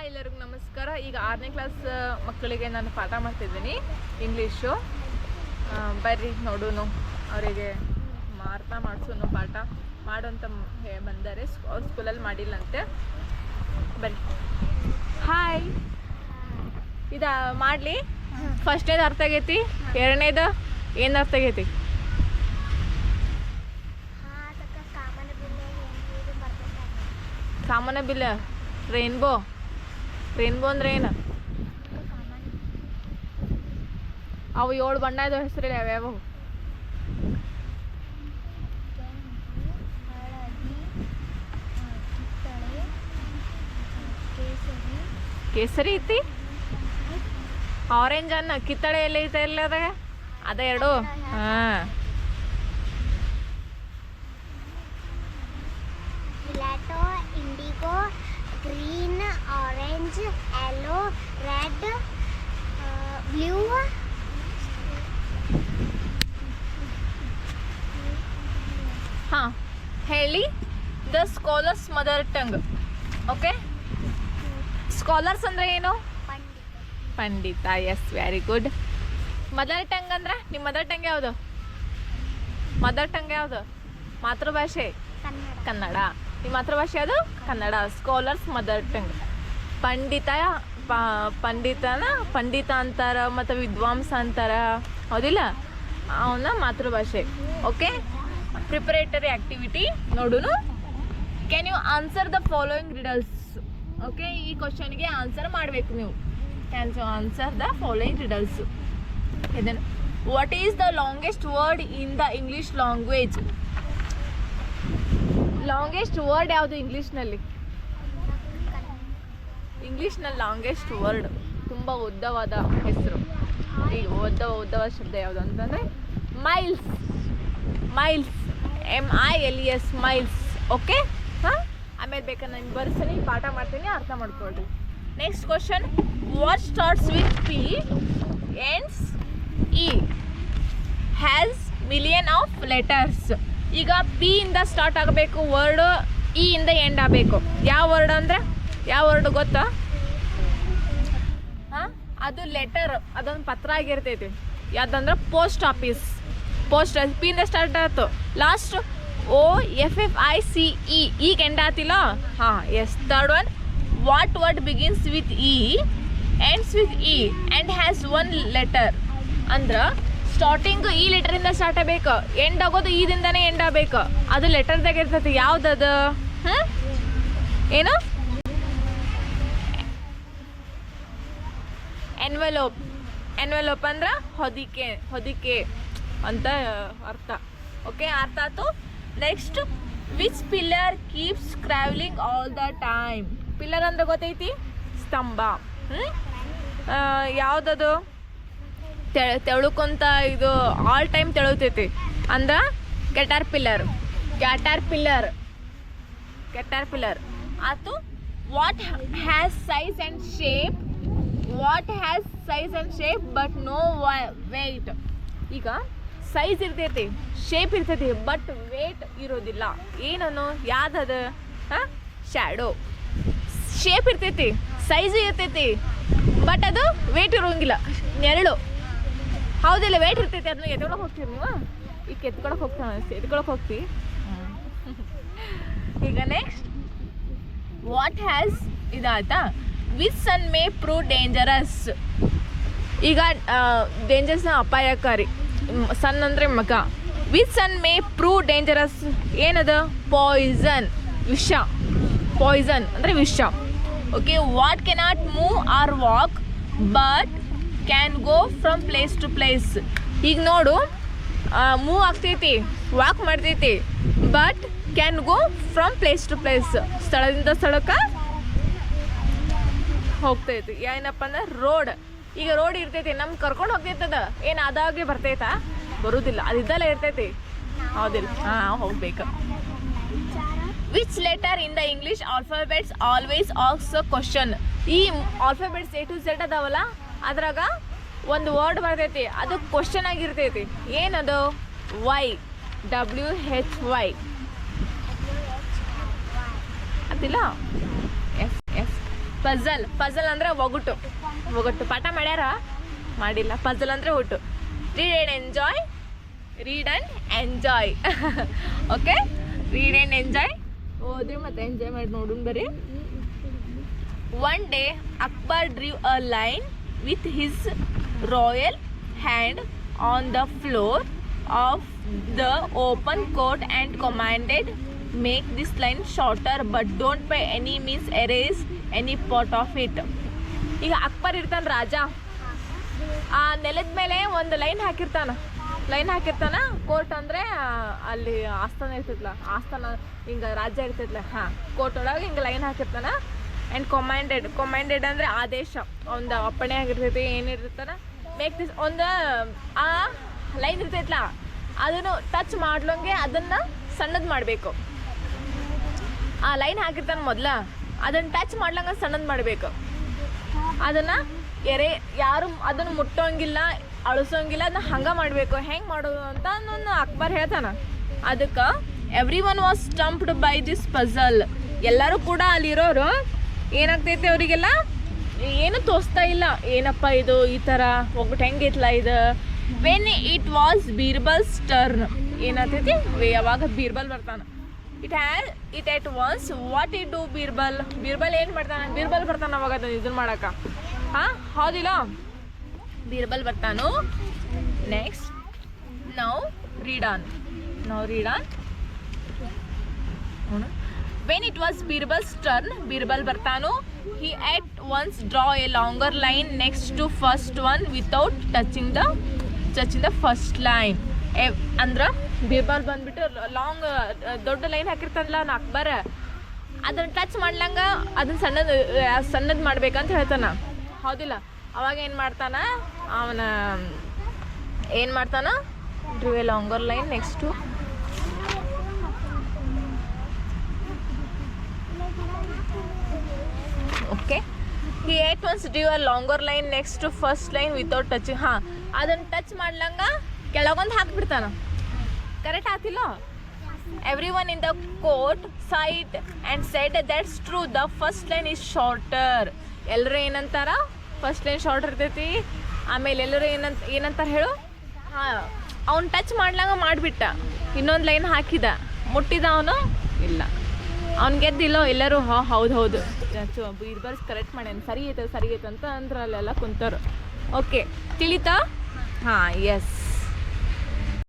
ಎಲ್ಲರಿಗೂ ನಮಸ್ಕಾರ. ಈಗ 6ನೇ ಕ್ಲಾಸ್ ಮಕ್ಕಳಿಗೆ ನಾನು ಪಾಠ ಮಾಡ್ತಿದ್ದೀನಿ ಇಂಗ್ಲೀಷು. ಬರ್ರಿ ನೋಡೋನು, ಅವರಿಗೆ ಅರ್ಥ ಮಾಡಿಸೋನು, ಪಾಠ ಮಾಡೋಂತ ಬಂದರೆ ಅವ್ರ ಸ್ಕೂಲಲ್ಲಿ ಮಾಡಿಲ್ಲಂತೆ. ಬರ್ರಿ. ಹಾಯ್, ಇದು ಮಾಡಲಿ. ಫಸ್ಟ್ನೇದು ಅರ್ಥ ಆಗೈತಿ, ಎರಡನೇದು ಏನು ಅರ್ಥ ಆಗೈತಿ? ಕಾಮನ ಬಿಲ್. ರೇನ್ಬೋ ಅಂದ್ರೆ ಏನು? ಅವು 7 ಬಣ್ಣದ ಹೆಸರು ಯಾವ್ಯಾವು? ಕೇಸರಿ ಐತಿ, ಆರೆಂಜ್ ಅನ್ನ, ಕಿತ್ತಳೆ ಎಲ್ಲ ಐತೆ ಎಲ್ಲ ಅದಾಗ ಅದ ಎರಡು. ಹಾಂ, indigo, green, orange, yellow, red, blue. ಹಾಂ ಹೇಳಿ. The scholars mother tongue. Okay, scholars ಅಂದರೆ ಏನು? ಪಂಡಿತ. Yes, very good. Mother tongue ಅಂದ್ರೆ ನಿಮ್ಮ ಮದರ್ ಟಂಗ್ ಯಾವುದು? ಮದರ್ ಟಂಗ್ ಯಾವುದು? ಮಾತೃಭಾಷೆ ಕನ್ನಡ. ನಿಮ್ಮ ಮಾತೃಭಾಷೆ ಅದು ಕನ್ನಡ. Scholars mother tongue. ಪಂಡಿತ ಅಂತಾರ ಮತ್ತು ವಿದ್ವಾಂಸ ಅಂತಾರ, ಹೌದಿಲ್ಲ? ಅವನ ಮಾತೃಭಾಷೆ. ಓಕೆ, ಪ್ರಿಪರೇಟರಿ ಆ್ಯಕ್ಟಿವಿಟಿ ನೋಡೋಣ. Can you answer the following riddles? Okay, ಈ ಕ್ವಶನ್ಗೆ ಆನ್ಸರ್ ಮಾಡಬೇಕು ನೀವು. Can you answer the following riddles? ಇದನ್ನು what is the longest word in the English language? Longest word ಯಾವುದು ಇಂಗ್ಲೀಷ್ನಲ್ಲಿ? ಇಂಗ್ಲೀಷ್ನಲ್ಲಿ ಲಾಂಗೆಸ್ಟ್ ವರ್ಡ್, ತುಂಬ ಉದ್ದವಾದ ಹೆಸರು, ಈ ಉದ್ದವಾದ ಶಬ್ದ ಯಾವುದು ಅಂತಂದರೆ ಮೈಲ್ಸ್. MILES, miles. ಓಕೆ, ಹಾಂ. ಆಮೇಲೆ ಬೇಕಾದ್ರೆ ನಾನು ಬರ್ಸೀನಿ, ಪಾಠ ಮಾಡ್ತೀನಿ, ಅರ್ಥ ಮಾಡ್ಕೊಳ್ರಿ. Next question. What starts with P, ends E, has million of letters? ಈಗ P ಇಂದ ಸ್ಟಾರ್ಟ್ ಆಗಬೇಕು ವರ್ಡ್, E ಇಂದ ಎಂಡ್ ಆಗಬೇಕು. ಯಾವ ವರ್ಡ್ ಅಂದರೆ ಯಾವ ವರ್ಡ್ ಗೊತ್ತಾ? ಹಾಂ, ಅದು ಲೆಟರ್, ಅದೊಂದು ಪತ್ರ ಆಗಿರ್ತೈತಿ. ಯಾವುದಂದ್ರೆ ಪೋಸ್ಟ್ ಆಫೀಸ್. P ಇಂದ ಸ್ಟಾರ್ಟ್ ಆಯ್ತು, ಲಾಸ್ಟ್ OFFICE, ಈಗ ಎಂಡ್ ಆತಿಲ್ಲ? ಹಾಂ, yes. Third one. What word begins with E, ends with E and has 1 letter? ಅಂದ್ರೆ ಸ್ಟಾರ್ಟಿಂಗ್ ಈ ಲೆಟರಿಂದ ಸ್ಟಾರ್ಟ್ ಆಗಬೇಕು, ಎಂಡ್ ಆಗೋದು ಈದಿಂದನೇ ಎಂಡ್ ಆಗಬೇಕು. ಅದು ಲೆಟರ್ದಾಗ ಇರ್ತೈತಿ. ಯಾವುದದು? ಏನು? ಎನ್ವೆಲೋಪ್ ಅಂದ್ರೆ ಹೊದಿಕೆ ಅಂತ ಅರ್ಥ. ಓಕೆ, ಅರ್ಥ ಆಯ್ತು. Next, which pillar keeps travelling all the time? Pillar ಅಂದ್ರೆ ಗೊತ್ತೈತಿ? ಸ್ತಂಭ. ಯಾವುದದು? ತೆಳುಕೊಂತ ಇದು ಆಲ್ ಟೈಮ್ ತೆಳುತೈತಿ ಅಂದ್ರೆ ಕ್ಯಾಟರ್ ಪಿಲ್ಲರ್ ಆಯ್ತು. What has size and shape but no weight? ಈಗ ಸೈಜ್ ಇರ್ತೈತಿ, ಶೇಪ್ ಇರ್ತೈತಿ, ಬಟ್ ವೇಟ್ ಇರೋದಿಲ್ಲ. ಏನನ್ನು? ಯಾವ್ದದು? ಹಾಂ, ಶ್ಯಾಡೋ. ಶೇಪ್ ಇರ್ತೈತಿ, ಸೈಜ್ ಇರ್ತೈತಿ, ಬಟ್ ಅದು ವೇಟ್ ಇರೋಂಗಿಲ್ಲ. ನೆರಳು, ಹೌದಿಲ್ಲ? ವೇಟ್ ಇರ್ತೈತಿ, ಅದನ್ನ ಎತ್ಕೊಳಕ್ಕೆ ಹೋಗ್ತೀರಿ ನೀವು. ಈಗ ಎತ್ಕೊಳಕ್ಕೆ ಹೋಗ್ತೀವಿ. ಈಗ ನೆಕ್ಸ್ಟ್, ವಾಟ್ ಹ್ಯಾಸ್ ಇದಾಯ್ತಾ? Which son may prove dangerous? ಈಗ ಡೇಂಜರ್ಸ್ನ ಅಪಾಯಕಾರಿ. ಸನ್ ಅಂದರೆ ಮಗ. Which son may prove dangerous? ಏನದು? ಪಾಯ್ಸನ್, ವಿಷ. ಪಾಯ್ಸನ್ ಅಂದರೆ ವಿಷ. Okay, what cannot move or walk but can go from place to place? ಈಗ ನೋಡು, ಮೂವ್ ಆಗ್ತೈತಿ, ವಾಕ್ ಮಾಡ್ತೈತಿ, but can go from place to place, ಸ್ಥಳದಿಂದ ಸ್ಥಳಕ್ಕೆ ಹೋಗ್ತೈತಿ. ಏನಪ್ಪ ಅಂದ್ರೆ ರೋಡ್. ಈಗ ರೋಡ್ ಇರ್ತೈತಿ, ನಮ್ಗೆ ಕರ್ಕೊಂಡು ಹೋಗ್ತೈತದ, ಏನು ಅದಾಗೆ ಬರ್ತೈತಾ? ಬರೋದಿಲ್ಲ, ಅದಿದ್ದಲ್ಲೇ ಇರ್ತೈತಿ, ಹೌದಿಲ್ಲ? ಹಾಂ, ಹೋಗ್ಬೇಕು. Which letter in the English alphabets always asks a question? ಈ ಆಲ್ಫಾಬೆಟ್ಸ್ A to Z ಅದಾವಲ್ಲ, ಅದ್ರಾಗ ಒಂದು ವರ್ಡ್ ಬರ್ತೈತಿ, ಅದು ಕ್ವಶನ್ ಆಗಿರ್ತೈತಿ. ಏನದು? ವೈ. WHY ಅದಿಲ್ಲ? ಎಸ್. ಪಜಲ್ ಅಂದರೆ ಒಗಟು ಪಾಠ ಮಾಡ್ಯಾರ ಮಾಡಿಲ್ಲ. ಪಜಲ್ ಅಂದರೆ ಒಟ್ಟು. Read and enjoy okay, read and enjoy ಓದ್ರಿ ಮತ್ತು ಎಂಜಾಯ್ ಮಾಡಿ ನೋಡೋಣ ಬರ್ರಿ. One day, Akbar drew a line with his royal hand on the floor of the open court and commanded, "Make this line shorter, but don't by any means erase any part of it." ಈಗ ಅಕ್ಬರ್ ಇರ್ತಾನೆ ರಾಜ, ಆ ನೆಲದ ಮೇಲೆ ಒಂದು line ಹಾಕಿರ್ತಾನ. Court ಅಂದರೆ ಅಲ್ಲಿ ಆಸ್ಥಾನ ಇರ್ತೈತಲ್ಲ, ಆಸ್ಥಾನ ಹಿಂಗೆ ರಾಜ್ಯ ಇರ್ತೈತಲ್ಲ, ಹಾಂ, ಕೋರ್ಟ್ ಒಳಗೆ ಹಿಂಗೆ ಲೈನ್ ಹಾಕಿರ್ತಾನ. ಆ್ಯಂಡ್ ಕೊಮ್ಯಾಂಡೆಡ್ ಅಂದರೆ ಆದೇಶ, ಒಂದು ಅಪ್ಪಣೆ ಆಗಿರ್ತೈತಿ. ಏನಿರ್ತಾನ, ಮೇಕ್ ದಿಸ್, ಒಂದು ಆ ಲೈನ್ ಇರ್ತೈತಲ್ಲ ಅದನ್ನು ಟಚ್ ಮಾಡ್ಲಂಗೆ ಅದನ್ನು ಸಣ್ಣದು ಮಾಡಬೇಕು. ಆ ಲೈನ್ ಹಾಕಿರ್ತಾನೆ ಮೊದಲ, ಅದನ್ನು ಟಚ್ ಮಾಡ್ಲಂಗೆ ಸಣ್ಣದು ಮಾಡಬೇಕು. ಅದನ್ನು ಯಾರು ಅದನ್ನು ಮುಟ್ಟೋಂಗಿಲ್ಲ, ಅಳಿಸೋಂಗಿಲ್ಲ, ಅದನ್ನ ಹಂಗೆ ಮಾಡಬೇಕು. ಹೆಂಗೆ ಮಾಡೋದು ಅಂತ ನಾನು ಅಕ್ಬರ್ ಹೇಳ್ತಾನೆ. ಅದಕ್ಕೆ every one was stumped by this puzzle. ಎಲ್ಲರೂ ಕೂಡ ಅಲ್ಲಿರೋರು ಏನಾಗ್ತೈತೆ ಅವರಿಗೆಲ್ಲ ಏನು ತೋರಿಸ್ತಾ ಇಲ್ಲ, ಏನಪ್ಪ ಇದು ಈ ಥರ ಒಗ್ಗಟ್ಟು ಹೆಂಗೈತಲ್ಲ ಇದು. When it was Birbal's turn, ಏನಾಗ್ತೈತಿ ಯಾವಾಗ ಬೀರ್ಬಲ್ ಬರ್ತಾನೆ. It at was what it do Birbal ಏನು ಮಾಡ್ತಾನೆ, ಬೀರ್ಬಲ್ ಬರ್ತಾನೆ ಅವಾಗ ಅದನ್ನು ಇದನ್ನು ಮಾಡೋಕೆ. ಹಾಂ, ಹೌದಿಲ್ಲ, ಬೀರ್ಬಲ್ ಬರ್ತಾನು. Next now read on. When it was Birbal's turn, Birbal ಬರ್ತಾನು. He at once draw a longer line next to first one without touching the first line. ಅಂದ್ರೆ ಬೀರ್ಬಲ್ ಬಂದ್ಬಿಟ್ಟು ಲಾಂಗ್ ದೊಡ್ಡ ಲೈನ್ ಹಾಕಿರ್ತಾನಲ್ಲ ಅಕ್ಬರ್, ಅದನ್ನು ಟಚ್ ಮಾಡ್ಲಂಗ ಅದನ್ನು ಸಣ್ಣದು ಮಾಡ್ಬೇಕಂತ ಹೇಳ್ತಾನ, ಹೌದಿಲ್ಲ. ಅವಾಗ ಏನು ಮಾಡ್ತಾನ drew a longer line next to. Okay, he at once drew a longer line next to first line without touching. ಹಾಂ, ಅದನ್ನು ಟಚ್ ಮಾಡ್ಲಂಗ ಕೆಳಗೊಂದು ಹಾಕ್ಬಿಡ್ತಾನ. ಕರೆಕ್ಟ್ ಆಗ್ತಿಲ್ಲ. Every one in the court side and said that's true, the first line is shorter. ಎಲ್ಲರೂ ಏನಂತಾರ, first line short ಇರ್ತೈತಿ. ಆಮೇಲೆ ಎಲ್ಲರೂ ಏನಂತಾರೆ ಹೇಳು, ಹಾಂ, ಅವ್ನು ಟಚ್ ಮಾಡ್ಲಂಗ ಮಾಡಿಬಿಟ್ಟ, ಇನ್ನೊಂದು ಲೈನ್ ಹಾಕಿದ, ಮುಟ್ಟಿದ ಅವನು ಇಲ್ಲ, ಅವ್ನು ಗೆದ್ದಿಲ್ಲೋ. ಎಲ್ಲರೂ ಹೌದು ಬೀರ್ಬಲ್ಸ್ ಕರೆಕ್ಟ್ ಮಾಡ್ಯಾನ, ಸರಿ ಐತೆ ಅಂತ ಅಂದ್ರಲ್ಲೆಲ್ಲ ಕುಂತರು. ಓಕೆ, ತಿಳಿತಾ? ಹಾಂ, ಎಸ್.